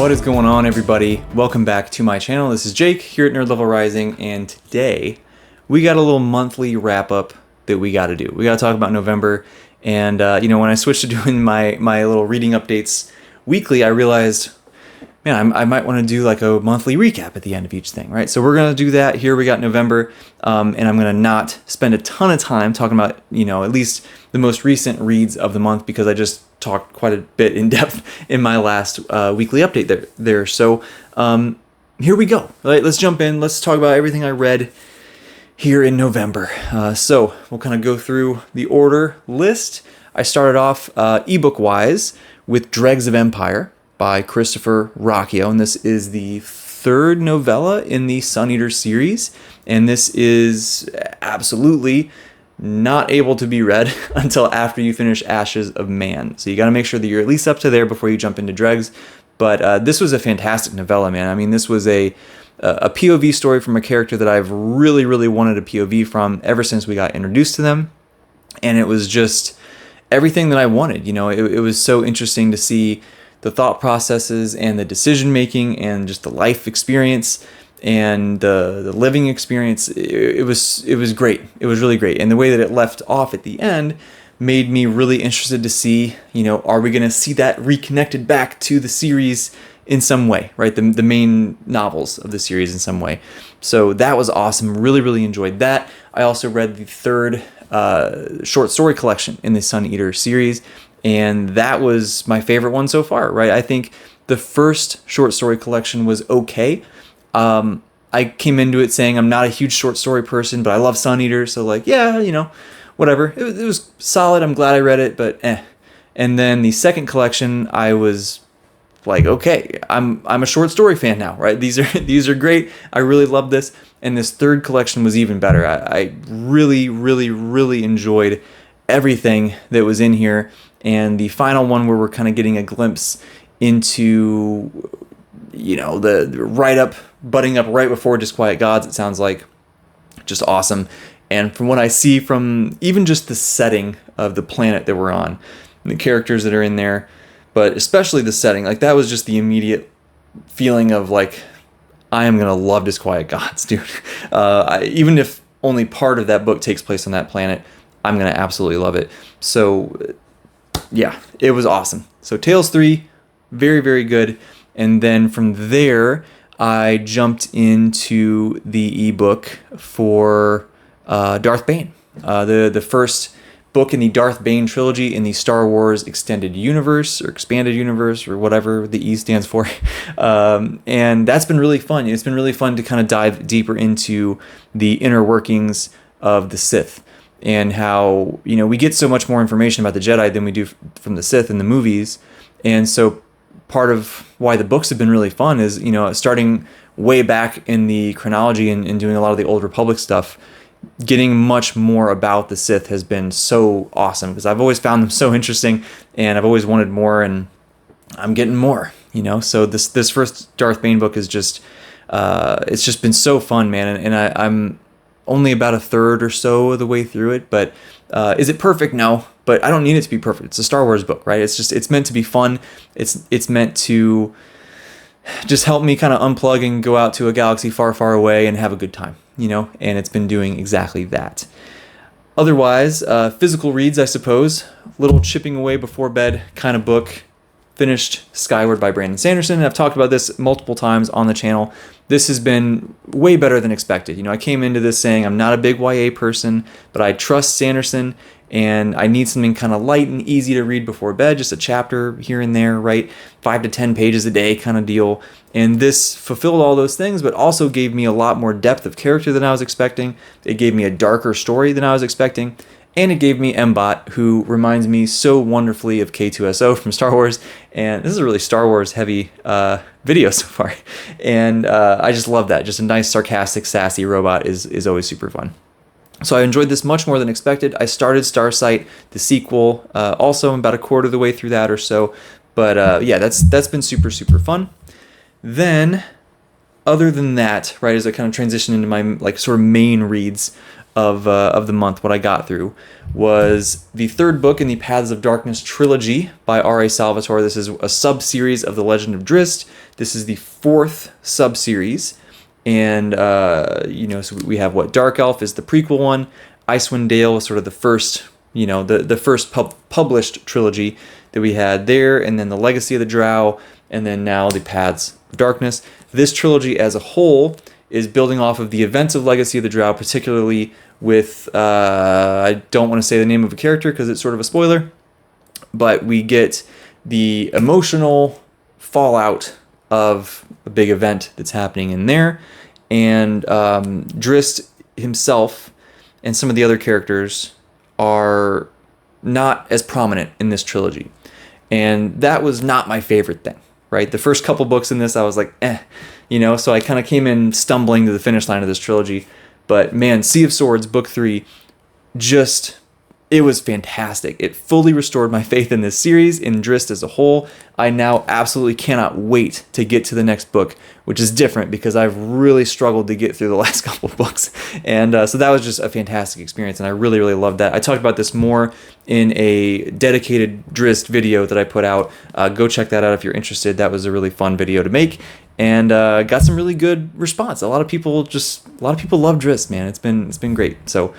What is going on, everybody? Welcome back to my channel. This is Jake here at Nerd Level Rising, and today we got a little monthly wrap up that we got to do. We got to talk about November, and when I switched to doing my little reading updates weekly, I realized, man, I might want to do like a monthly recap at the end of each thing, right? So we're gonna do that. Here we got November, and I'm gonna not spend a ton of time talking about at least the most recent reads of the month, because I just talked quite a bit in depth in my last weekly update there. So here we go. Right, let's jump in. Let's talk about everything I read here in November. So we'll kind of go through the order list. I started off ebook wise with Dregs of Empire by Christopher Ruocchio, and this is the third novella in the Sun Eater series, and this is absolutely not able to be read until after you finish Ashes of Man. So you got to make sure that you're at least up to there before you jump into Dregs. But this was a fantastic novella, man. I mean, this was a POV story from a character that I've really wanted a POV from ever since we got introduced to them, and it was just everything that I wanted. It was so interesting to see the thought processes and the decision making and just the life experience and the living experience. It was great. It was really great. And the way that it left off at the end made me really interested to see, are we going to see that reconnected back to the series in some way, right? The main novels of the series in some way. So that was awesome. Really enjoyed that. I also read the third short story collection in the Sun Eater series, and that was my favorite one so far, right? I think the first short story collection was okay. I came into it saying I'm not a huge short story person, but I love Sun Eater, so whatever. It was solid. I'm glad I read it, but eh. And then the second collection, I was like, okay, I'm a short story fan now, right? These are great. I really love this. And this third collection was even better. I really enjoyed everything that was in here. And the final one, where we're kind of getting a glimpse into, the butting up right before Disquiet Gods, it sounds like, just awesome. And from what I see from even just the setting of the planet that we're on, the characters that are in there, but especially the setting, like that was just the immediate feeling of like, I am gonna love Disquiet Gods, dude. Even if only part of that book takes place on that planet, I'm gonna absolutely love it. So yeah, it was awesome. So Tales 3, very good. And then from there, I jumped into the ebook for Darth Bane, the first book in the Darth Bane trilogy in the Star Wars Extended Universe, or Expanded Universe, or whatever the E stands for. And that's been really fun. It's been really fun to kind of dive deeper into the inner workings of the Sith, and how, we get so much more information about the Jedi than we do from the Sith in the movies. And so part of why the books have been really fun is, starting way back in the chronology and doing a lot of the Old Republic stuff, getting much more about the Sith has been so awesome, because I've always found them so interesting, and I've always wanted more, and I'm getting more, So this first Darth Bane book is just, it's just been so fun, man. And I'm only about a third or so of the way through it, but is it perfect? No, but I don't need it to be perfect. It's a Star Wars book, right? It's meant to be fun. It's meant to just help me kind of unplug and go out to a galaxy far away and have a good time, and it's been doing exactly that. Otherwise, physical reads, I suppose, little chipping away before bed kind of book. Finished Skyward by Brandon Sanderson, and I've talked about this multiple times on the channel. This has been way better than expected. I came into this saying I'm not a big YA person, but I trust Sanderson, and I need something kind of light and easy to read before bed, just a chapter here and there, right? 5 to 10 pages a day kind of deal. And this fulfilled all those things, but also gave me a lot more depth of character than I was expecting. It gave me a darker story than I was expecting. And it gave me Mbot, who reminds me so wonderfully of K2SO from Star Wars. And this is a really Star Wars heavy video so far. And I just love that. Just a nice, sarcastic, sassy robot is always super fun. So I enjoyed this much more than expected. I started Starsight, the sequel, also about a quarter of the way through that or so. But yeah, that's been super fun. Then, other than that, right, as I kind of transition into my sort of main reads, of the month, what I got through, was the third book in the Paths of Darkness trilogy by R.A. Salvatore. This is a sub-series of The Legend of Drizzt. This is the fourth sub-series. And, so we have Dark Elf is the prequel one. Icewind Dale is sort of the first, the first published trilogy that we had there. And then The Legacy of the Drow. And then now the Paths of Darkness. This trilogy as a whole is building off of the events of Legacy of the Drow, particularly with, I don't want to say the name of a character because it's sort of a spoiler, but we get the emotional fallout of a big event that's happening in there. And Drizzt himself and some of the other characters are not as prominent in this trilogy. And that was not my favorite thing, right? The first couple books in this, I was like, so I kind of came in stumbling to the finish line of this trilogy. But man, Sea of Swords, book 3, it was fantastic. It fully restored my faith in this series, in Drizzt as a whole. I now absolutely cannot wait to get to the next book, which is different because I've really struggled to get through the last couple of books. And so that was just a fantastic experience, and I really, really loved that. I talked about this more in a dedicated Drizzt video that I put out. Go check that out if you're interested. That was a really fun video to make, and got some really good response. A lot of people love Drizzt, man. It's been great. So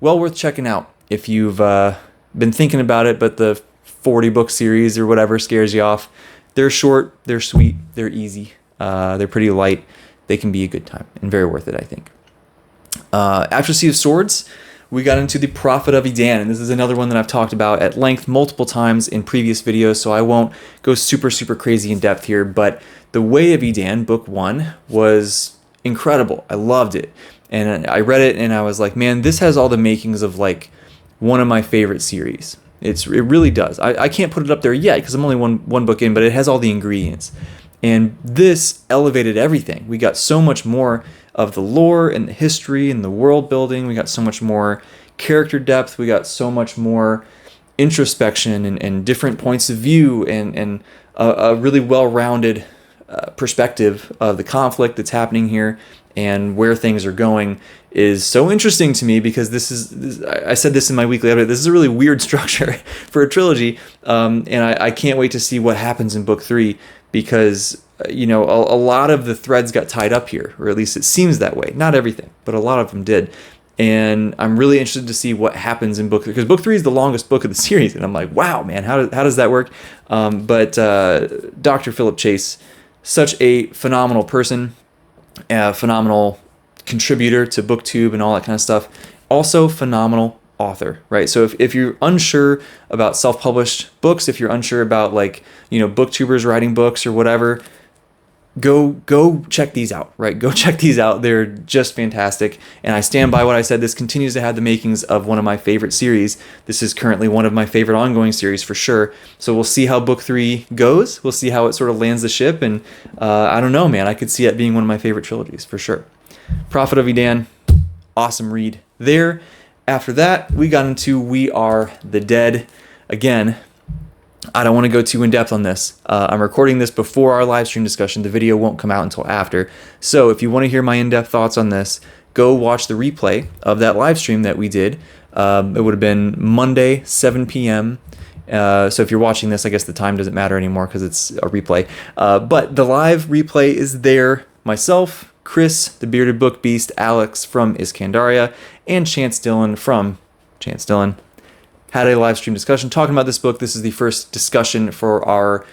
well worth checking out if you've been thinking about it, but the 40-book series or whatever scares you off. They're short, they're sweet, they're easy, they're pretty light. They can be a good time and very worth it, I think. After Sea of Swords, we got into The Prophet of Edan, and this is another one that I've talked about at length multiple times in previous videos, so I won't go super, super crazy in depth here, but The Way of Edan, book 1, was incredible. I loved it. And I read it and I was like, man, this has all the makings of like one of my favorite series. It really does. I can't put it up there yet because I'm only one book in, but it has all the ingredients. And this elevated everything. We got so much more of the lore and the history and the world building. We got so much more character depth. We got so much more introspection and different points of view and a really well-rounded perspective of the conflict that's happening here and where things are going is so interesting to me because I said this in my weekly update, this is a really weird structure for a trilogy, and I can't wait to see what happens in book 3 because, a lot of the threads got tied up here, or at least it seems that way. Not everything, but a lot of them did. And I'm really interested to see what happens in book 3, because book 3 is the longest book of the series, and I'm like, wow, man, how does that work? But Dr. Philip Chase, such a phenomenal person, a phenomenal contributor to BookTube and all that kind of stuff. Also phenomenal author, right? So if you're unsure about self-published books, if you're unsure about booktubers writing books or whatever, go check these out, right? Go check these out. They're just fantastic. And I stand by what I said. This continues to have the makings of one of my favorite series. This is currently one of my favorite ongoing series for sure. So we'll see how book 3 goes. We'll see how it sort of lands the ship. And I don't know, man. I could see it being one of my favorite trilogies for sure. Prophet of Edan, awesome read there. After that, we got into We Are the Dead. Again, I don't want to go too in-depth on this. I'm recording this before our live stream discussion. The video won't come out until after. So if you want to hear my in-depth thoughts on this, go watch the replay of that live stream that we did. It would have been Monday, 7 p.m. So if you're watching this, I guess the time doesn't matter anymore because it's a replay. But the live replay is there. Myself, Chris, the Bearded Book Beast, Alex from Iskandaria, and Chance Dillon from Chance Dillon had a live stream discussion talking about this book. This is the first discussion for our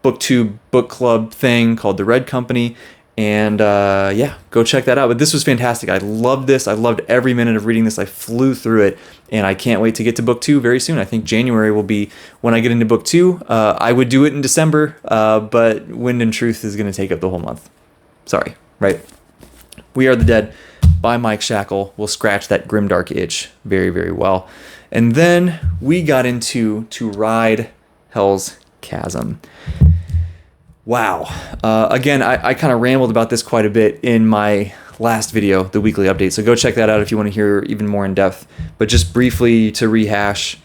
BookTube book club thing called The Red Company. And go check that out. But this was fantastic. I loved this. I loved every minute of reading this. I flew through it. And I can't wait to get to book 2 very soon. I think January will be when I get into book 2. I would do it in December, but Wind and Truth is going to take up the whole month. Sorry, right? We Are the Dead by Mike Shackle will scratch that grimdark itch very, very well. And then we got into To Ride Hell's Chasm. Wow. Again, I kind of rambled about this quite a bit in my last video, the weekly update. So go check that out if you want to hear even more in depth. But just briefly to rehash,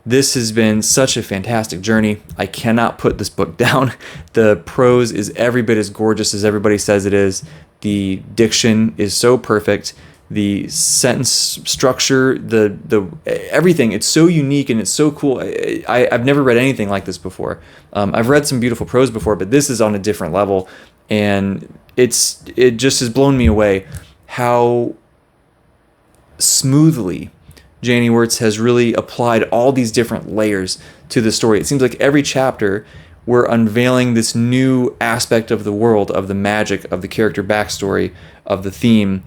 this has been such a fantastic journey. I cannot put this book down. The prose is every bit as gorgeous as everybody says it is. The diction is so perfect. the sentence structure, the everything. It's so unique and it's so cool. I've never read anything like this before. I've read some beautiful prose before, but this is on a different level, and it just has blown me away how smoothly Janny Wurts has really applied all these different layers to the story. It seems like every chapter we're unveiling this new aspect of the world, of the magic, of the character backstory, of the theme.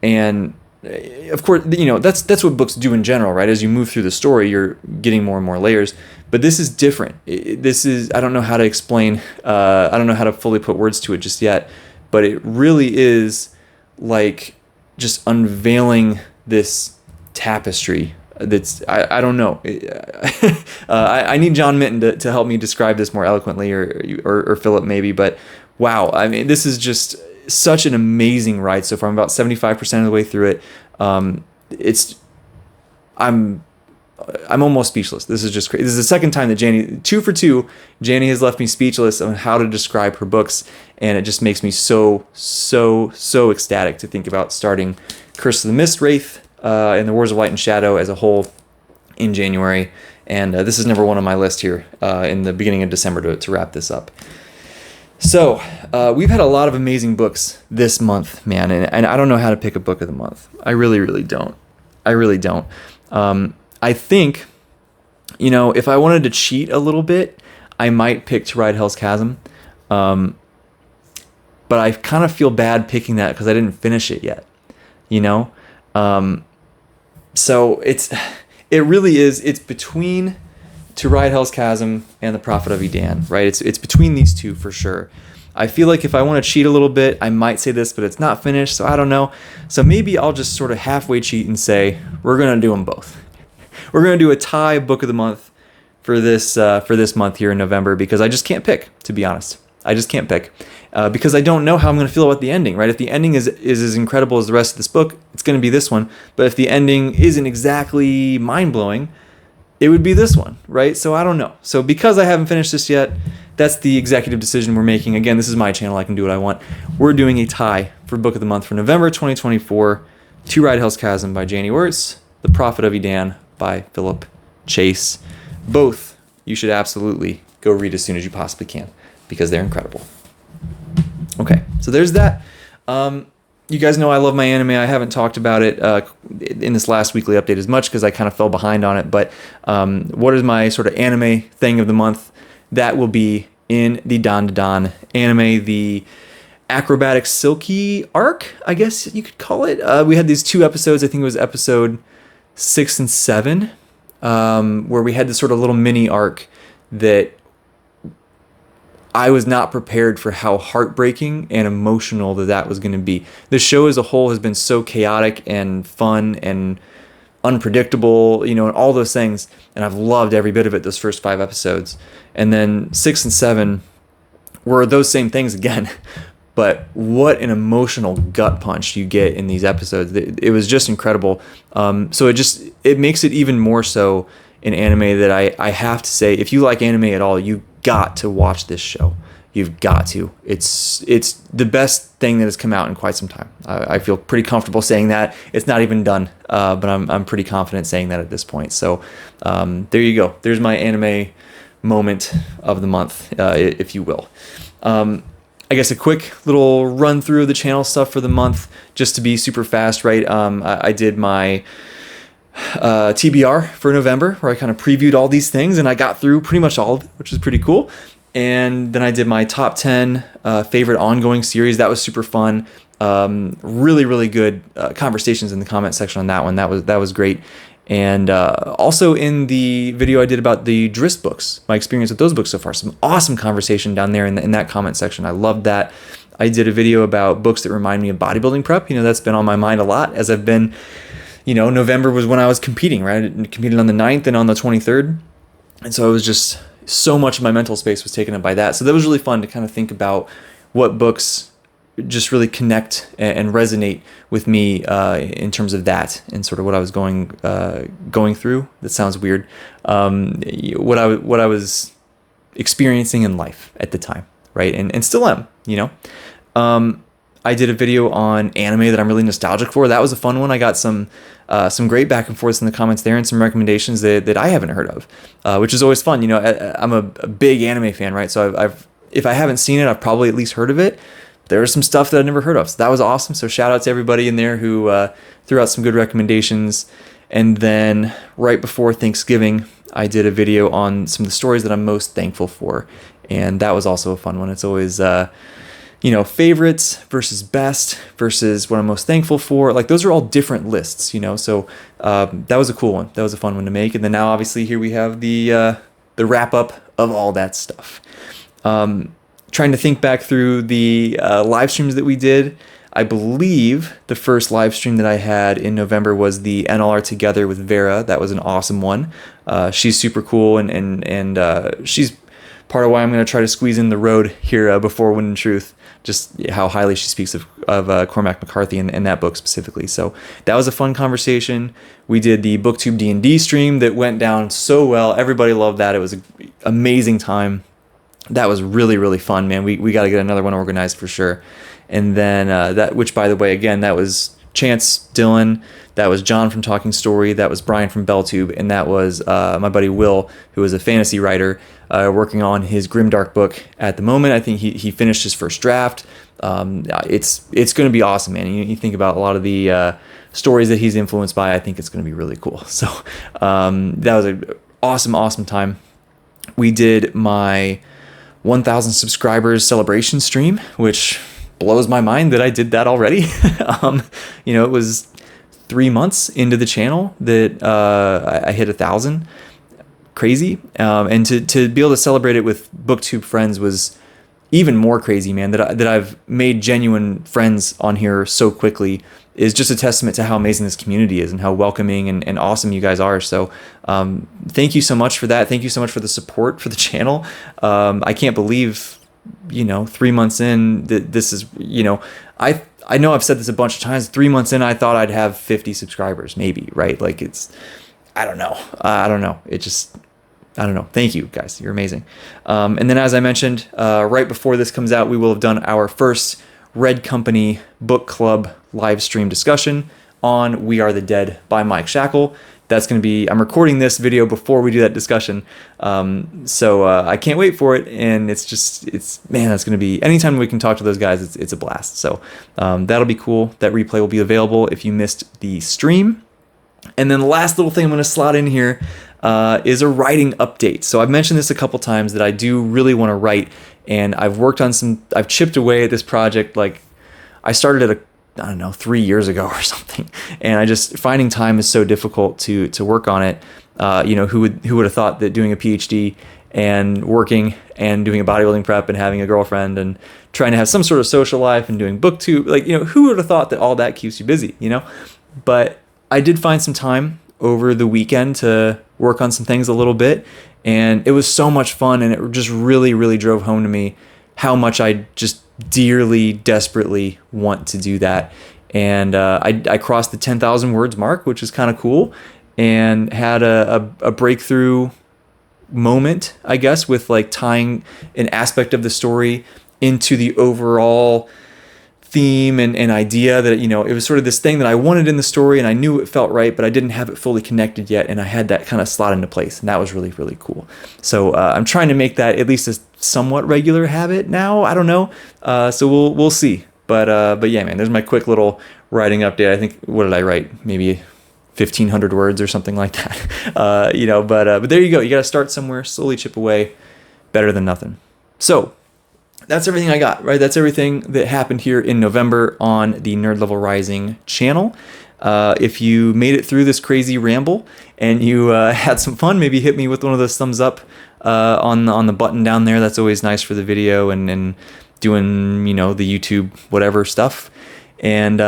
And of course, that's what books do in general, right? As you move through the story, you're getting more and more layers. But this is different. This is, I don't know how to explain, I don't know how to fully put words to it just yet, but it really is like just unveiling this tapestry that's, I don't know. I need John Minton to help me describe this more eloquently, or Philip maybe, but wow, I mean, this is just such an amazing ride so far. I'm about 75% of the way through it. I'm almost speechless. This is just crazy. This is the second time that Janny, 2 for 2, Janny has left me speechless on how to describe her books, and it just makes me so ecstatic to think about starting Curse of the Mistwraith and the Wars of Light and Shadow as a whole in January. And this is number 1 on my list here in the beginning of December to wrap this up. So we've had a lot of amazing books this month, man, and I don't know how to pick a book of the month. I really don't. I think, if I wanted to cheat a little bit, I might pick To Ride Hell's Chasm. But I kind of feel bad picking that because I didn't finish it yet, So it really is, it's between To Ride Hell's Chasm and The Prophet of Edan, right? It's between these two for sure. I feel like if I want to cheat a little bit, I might say this, but it's not finished, so I don't know. So maybe I'll just sort of halfway cheat and say, we're going to do them both. We're going to do a tie book of the month for this month here in November, because I just can't pick, to be honest. I just can't pick because I don't know how I'm going to feel about the ending, right? If the ending is as incredible as the rest of this book, it's going to be this one. But if the ending isn't exactly mind-blowing, it would be this one, right? So I don't know. So because I haven't finished this yet, that's the executive decision we're making. Again, this is my channel. I can do what I want. We're doing a tie for Book of the Month for November 2024. To Ride Hell's Chasm by Janny Wurts, The Prophet of Edan by Philip Chase. Both you should absolutely go read as soon as you possibly can, because they're incredible. Okay, so there's that. You guys know I love my anime. I haven't talked about it in this last weekly update as much because I kind of fell behind on it. But what is my sort of anime thing of the month? That will be in the Dan Dan anime, the Acrobatic Silky arc, I guess you could call it. We had these 2 episodes. I think it was episode 6 and 7, where we had this sort of little mini arc that I was not prepared for how heartbreaking and emotional that was going to be. The show as a whole has been so chaotic and fun and unpredictable, and all those things. And I've loved every bit of it, those first 5 episodes. And then 6 and 7 were those same things again. But what an emotional gut punch you get in these episodes. It was just incredible. So it makes it even more so an anime that I have to say, if you like anime at all, you got to watch this show. You've got to. It's the best thing that has come out in quite some time. I feel pretty comfortable saying that. It's not even done, but I'm pretty confident saying that at this point. So there you go. There's my anime moment of the month, if you will. I guess a quick little run through of the channel stuff for the month, just to be super fast, right? I did my TBR for November, where I kind of previewed all these things, and I got through pretty much all of it, which is pretty cool. And then I did my top 10 favorite ongoing series. That was super fun. Really good conversations in the comment section on that one. That was great. And also in the video I did about the Drizzt books, my experience with those books so far, some awesome conversation down there in that comment section. I loved that. I did a video about books that remind me of bodybuilding prep. That's been on my mind a lot as I've been, November was when I was competing, right? I competed on the 9th and on the 23rd. And so it was just so much of my mental space was taken up by that. So that was really fun to kind of think about what books just really connect and resonate with me in terms of that and sort of what I was going through. That sounds weird. What I was experiencing in life at the time, right? And still am, I did a video on anime that I'm really nostalgic for. That was a fun one. I got some great back and forth in the comments there, and some recommendations that I haven't heard of, which is always fun. You know, I'm a big anime fan, right? So I've if I haven't seen it, I've probably at least heard of it. There was some stuff that I'd never heard of, so that was awesome. So shout out to everybody in there who threw out some good recommendations. And then right before Thanksgiving, I did a video on some of the stories that I'm most thankful for, and that was also a fun one. It's always favorites versus best versus what I'm most thankful for. Like, those are all different lists, so that was a cool one. That was a fun one to make. And then now obviously here we have the wrap up of all that stuff. Trying to think back through the live streams that we did. I believe the first live stream that I had in November was the NLR Together with Vera. That was an awesome one. She's super cool, and she's part of why I'm going to try to squeeze in The Road here before Wind and Truth, just how highly she speaks of Cormac McCarthy and that book specifically. So that was a fun conversation. We did the BookTube D&D stream that went down so well. Everybody loved that. It was an amazing time. That was really, really fun, man. We got to get another one organized for sure. And then which, by the way, again, that was Chance Dillon, that was John from Talking Story, that was Brian from BellTube, and that was my buddy Will, who is a fantasy writer, working on his Grimdark book at the moment. I think he finished his first draft. It's going to be awesome, man. You think about a lot of the stories that he's influenced by. I think it's going to be really cool. So that was an awesome time. We did my 1,000 subscribers celebration stream, which blows my mind that I did that already. It was 3 months into the channel that I hit 1,000. Crazy. And to be able to celebrate it with BookTube friends was even more crazy, man. That I've made genuine friends on here so quickly is just a testament to how amazing this community is and how welcoming and awesome you guys are. So thank you so much for that. Thank you so much for the support for the channel. I can't believe 3 months in, this is, I know I've said this a bunch of times. 3 months in, I thought I'd have 50 subscribers, maybe, right? Like, I don't know. I don't know. Thank you, guys. You're amazing. And then, as I mentioned, right before this comes out, we will have done our first Red Company Book Club live stream discussion on We Are the Dead by Mike Shackle. That's going to be, I'm recording this video before we do that discussion. So I can't wait for it. And that's going to be, anytime we can talk to those guys, it's a blast. So that'll be cool. That replay will be available if you missed the stream. And then the last little thing I'm going to slot in here is a writing update. So I've mentioned this a couple times that I do really want to write, and I've chipped away at this project. Like, I started at 3 years ago or something. And finding time is so difficult to work on it. Who would have thought that doing a PhD and working and doing a bodybuilding prep and having a girlfriend and trying to have some sort of social life and doing BookTube, who would have thought that all that keeps you busy, But I did find some time over the weekend to work on some things a little bit, and it was so much fun, and it just really, really drove home to me how much I just dearly, desperately want to do that. And I crossed the 10,000 words mark, which is kind of cool, and had a breakthrough moment, I guess, with like tying an aspect of the story into the overall theme and idea that, it was sort of this thing that I wanted in the story, and I knew it felt right, but I didn't have it fully connected yet, and I had that kind of slot into place, and that was really, really cool. So I'm trying to make that at least a somewhat regular habit now. I don't know. So we'll see. But yeah, man, there's my quick little writing update. I think, what did I write? Maybe 1,500 words or something like that. But there you go. You got to start somewhere, slowly chip away. Better than nothing. So that's everything I got, right? That's everything that happened here in November on the Nerd Level Rising channel. If you made it through this crazy ramble and you had some fun, maybe hit me with one of those thumbs up on the button down there. That's always nice for the video and doing, the YouTube whatever stuff. And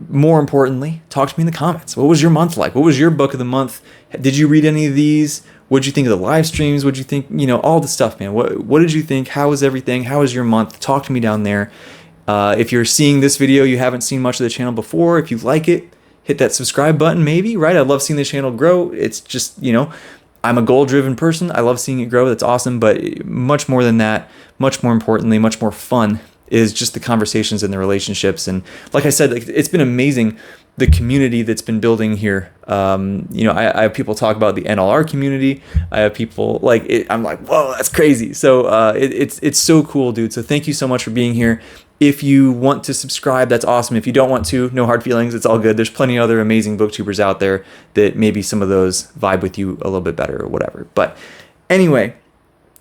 more importantly, talk to me in the comments. What was your month like? What was your book of the month? Did you read any of these? What'd you think of the live streams? What'd you think, all the stuff, man? What did you think? How was everything? How was your month? Talk to me down there. If you're seeing this video, you haven't seen much of the channel before. If you like it, hit that subscribe button maybe, right? I love seeing the channel grow. It's just, I'm a goal-driven person. I love seeing it grow. That's awesome. But much more than that, much more importantly, much more fun is just the conversations and the relationships. And like I said, like, it's been amazing, the community that's been building here. I have people talk about the NLR community. I have people like it, I'm like, whoa, that's crazy. So it's so cool, dude. So thank you so much for being here. If you want to subscribe, that's awesome. If you don't want to, no hard feelings. It's all good. There's plenty of other amazing booktubers out there that maybe some of those vibe with you a little bit better or whatever. But anyway,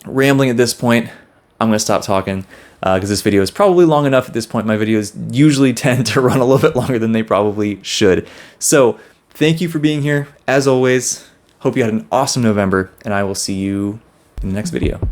rambling at this point, I'm going to stop talking because this video is probably long enough at this point. My videos usually tend to run a little bit longer than they probably should. So thank you for being here. As always, hope you had an awesome November, and I will see you in the next video.